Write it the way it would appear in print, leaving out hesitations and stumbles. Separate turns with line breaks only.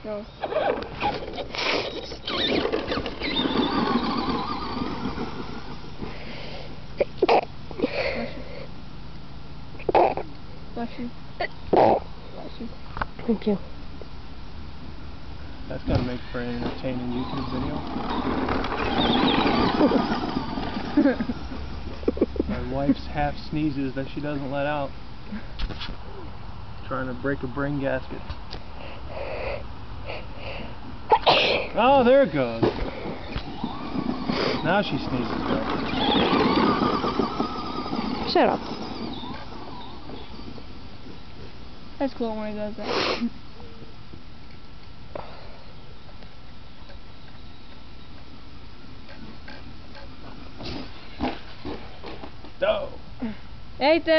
No. Bless you. Bless you.
Thank you.
That's gotta make for an entertaining YouTube video. My wife's half sneezes that she doesn't let out. Trying to break a brain gasket. Oh, there it goes. Now she sneezes though.
Shut up.
That's cool when he does that.
Oh.
Nathan!